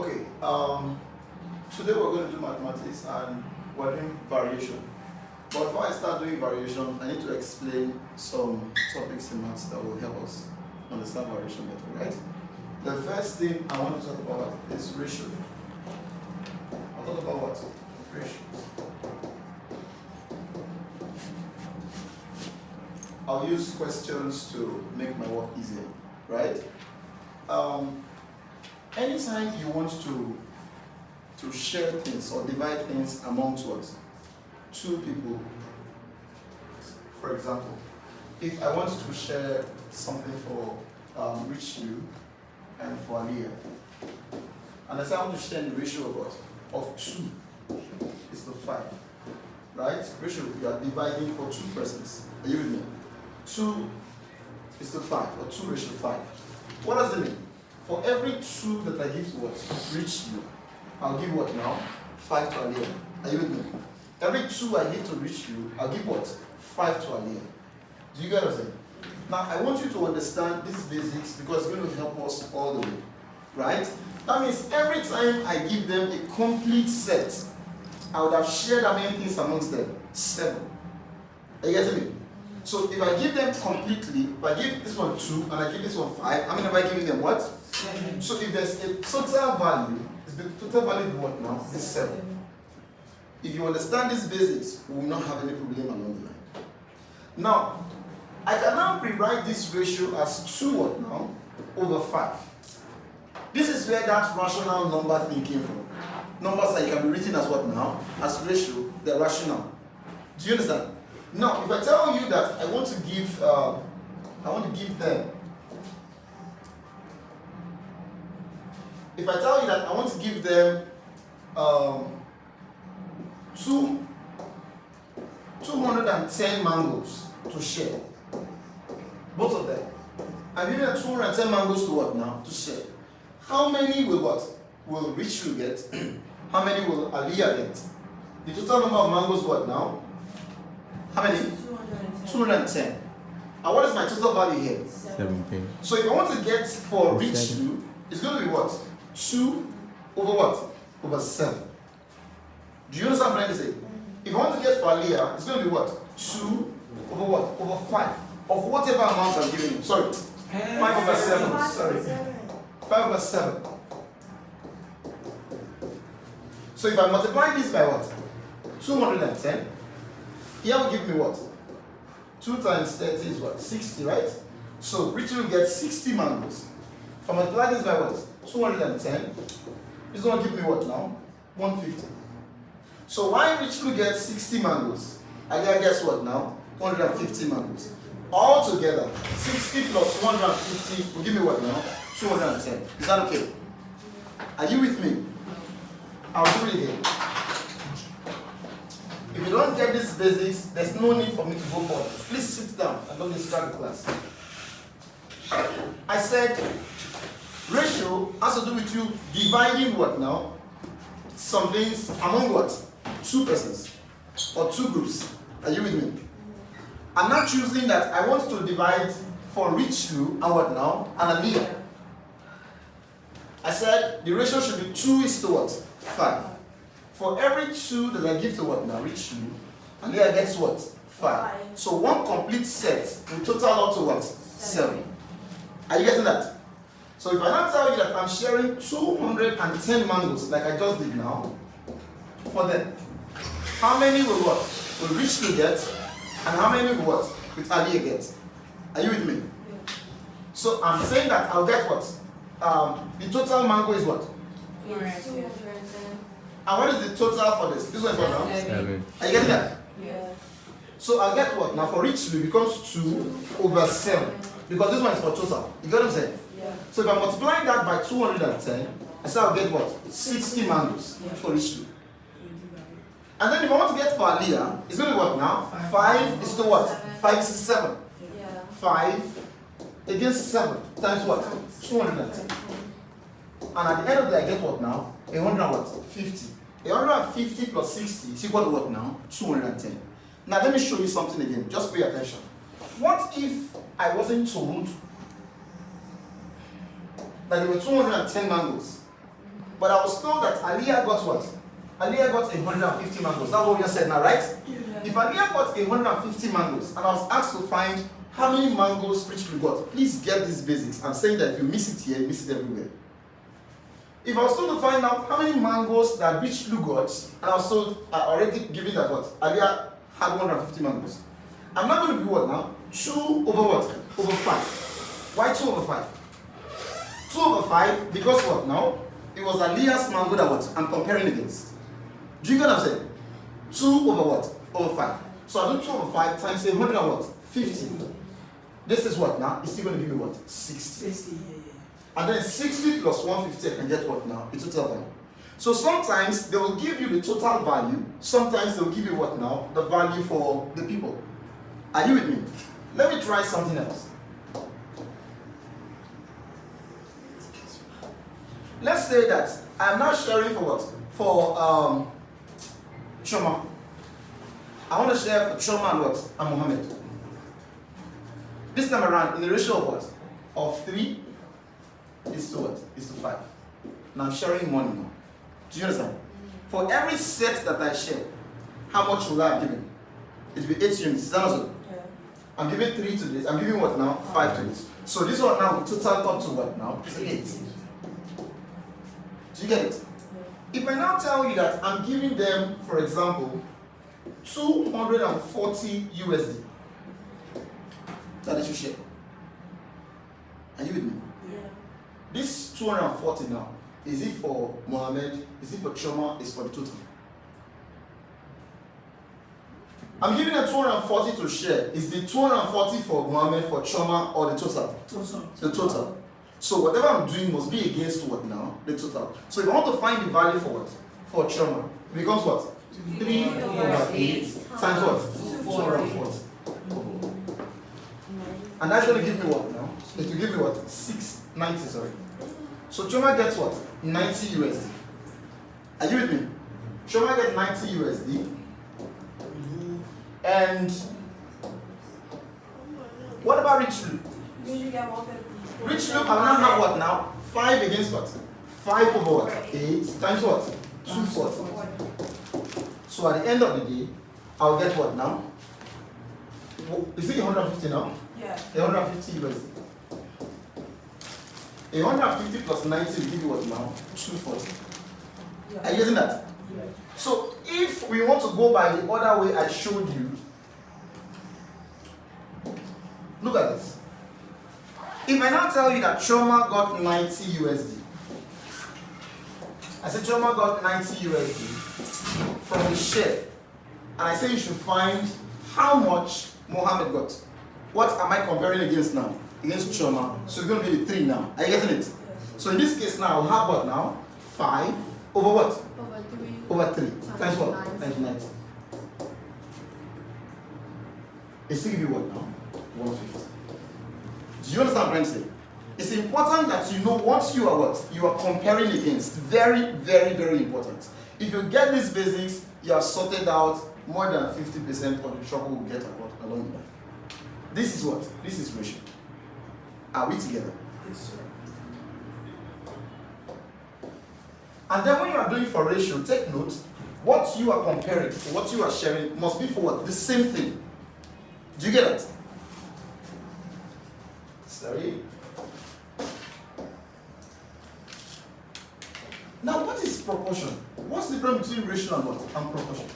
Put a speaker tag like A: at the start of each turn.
A: Okay, today we're going to do mathematics and we're doing variation. But before I start doing variation, I need to explain some topics in maths that will help us understand variation better, right? The first thing I want to talk about is ratio. I'll talk about what? Ratio. I'll use questions to make my work easier, right? Anytime you want to share things or divide things amongst what? Two people. For example, if I want to share something for Rich you and for Aliyah, and I say I want to share the ratio of what? Of 2 is to 5. Right? Ratio, you are dividing for 2 persons. Are you with me? 2 is to 5, or 2 ratio 5. What does it mean? For every 2 that I give to what? Rich you, I'll give what now? 5 to Aliyah. Are you with me? Every 2 I give to Rich you, I'll give what? 5 to Aliyah. Do you get what I'm saying? Now, I want you to understand these basics because it's going to help us all the way. Right? That means every time I give them a complete set, I would have shared how many things amongst them? 7. Are you getting me? So if I give them completely, if I give this one 2 and I give this one 5, how many am I giving them what? 7. So if there's a total value, is the total value what now? Is 7. If you understand these basics, we will not have any problem along the line. Now, I can now rewrite this ratio as 2 what now? Over 5. This is where that rational number thing came from. Numbers that can be written as what now? As ratio, they're rational. Do you understand? Now, if I tell you that I want to give them, if I tell you that I want to give them 210 mangoes to share, both of them. I'm giving them 210 mangoes to what now? To share. How many will what? Will Rich you get? How many will Aliyah get? The total number of mangoes what now? How many? 210. And what is my total value here?
B: 17.
A: So if I want to get for Rich you, it's going to be what? 2 over what? Over 7. Do you understand what I'm trying to say? If I want to get for Aliyah, it's going to be what? 2 over what? Over 5. Of whatever amount I'm giving you. Sorry. 5 over 7. Sorry. 5 over 7. So if I multiply this by what? 210. Here will give me what? 2 times 30 is what? 60, right? So Rich will get 60 mangoes. If I multiply this by what? 210. It's going to give me what now? 150. So why Rich will get 60 mangoes? I guess what now? 150 mangoes. All together, 60 plus 150 will give me what now? 210. Is that okay? Are you with me? I'll do it again. If you don't get these basics, there's no need for me to go forward. Please sit down and don't distract the class. I said ratio has to do with you dividing what now? Some things among what? 2 persons or 2 groups. Are you with me? I'm not choosing that I want to divide for Rich you and what now? And Aliyah. I said the ratio should be 2 is to what? 5. For every 2 that I give to what now? Rich you, and Aliyah gets what? 5. So one complete set will total out to what? 7. Are you getting that? So if I now tell you that I'm sharing 210 mangoes like I just did now, for them, how many will what? Will Rich you get? And how many will what? Will Aliyah get? Are you with me? So I'm saying that I'll get what? The total mango is what?
C: 210.
A: And what is the total for this? This one is what now?
B: 7.
A: Are you getting that?
C: Yes.
A: So I'll get what? Now for Rich it becomes 2 over 7. Because this one is for total. You get what I'm saying?
C: Yeah.
A: So if I'm multiplying that by 210, I say I'll get what? 60 mangoes for Rich. And then if I want to get for Aliyah, it's going to be what now? 5 is to what? 5 is to 7.
C: Yeah.
A: 5 against 7 times what? 210. And at the end of the day, I get what now? 150. 150 plus 60 is equal to what now? 210. Now let me show you something again. Just pay attention. What if I wasn't told that there were 210 mangoes But I was told that Aliyah got what? Aliyah got 150 mangoes. That's what we just said now, right?
B: Yeah.
A: If Aliyah got 150 mangoes, and I was asked to find how many mangoes Rich Lou got, please get these basics. I'm saying that if you miss it here, you miss it everywhere. If I was told to find out how many mangoes that Rich Lou got, and I was told already given that what? Aliyah had 150 mangoes. I'm not going to do what now? 2 over what? Over 5. Why 2 over 5? 2 over 5 because what now? It was Aliyah's mango that what? I'm comparing against. Do you get what I'm saying? 2 over what? Over 5. So I do 2 over 5 times 100 and what? 50. This is what now? It's still going to give me what? 60.
B: 60, yeah.
A: And then 60 plus 150 I can get what now? The total value. So sometimes they will give you the total value. Sometimes they will give you what now? The value for the people. Are you with me? Let me try something else. Let's say that I'm now sharing for what? For Choma. I want to share for Choma and what? And Mohammed. This time around, in the ratio of what? Of 3 is to what? Is to 5. Now I'm sharing money now. Do you understand? For every set that I share, how much will I have given? It will be 8 units. Is that also?
B: Yeah.
A: I'm giving 3 to this. I'm giving what now? 5 to this. So this one now will total up to what now? 8. Do you get it? If I now tell you that I'm giving them, for example, 240 USD that they should share. Are you with me?
B: Yeah.
A: This 240 now, is it for Mohammed? Is it for Choma? Is for the total? I'm giving them 240 to share. Is the 240 for Mohammed, for Choma, or the total?
B: Total.
A: The total. So whatever I'm doing must be against what now? The total. So if I want to find the value for what? For Choma, it becomes what? 3 over 8 times what? 240. And that's going to give me what now? It will give me what? 690, sorry. So Choma gets what? 90 USD. Are you with me? Choma gets 90 USD. And what about Rich Lou?
B: You get 150.
A: Rich Lou, I will now have what now? 5 against what? 5 over what? 8 times what? 240. So at the end of the day, I'll get what now? Is it 150 now?
B: Yeah.
A: 150 USD. 150 plus 90 will give you what now? 240.
B: Yeah.
A: Are you getting that?
B: Yeah.
A: So if we want to go by the other way I showed you, look at this. If I now tell you that Choma got 90 USD, I said Choma got 90 USD from the share, and I say you should find how much Mohammed got. What am I comparing against now? Against Choma. So it's going to be the 3 now. Are you getting it? So in this case now, I'll have what now? 5 over what? Over 3. Times what? Times 90. It's still give you what now? 150. Do you understand what I'm saying? It's important that you know what you are what? You are comparing against. Very, very, very important. If you get these basics, you have sorted out more than 50% of the trouble we get along the way. This is what? This is ratio. Are we together?
B: Yes, sir.
A: And then when you are doing for ratio, take note, what you are comparing, what you are sharing must be for what? The same thing. Do you get it? Sorry. Now what is proportion? What's the difference between ratio and what? And proportion?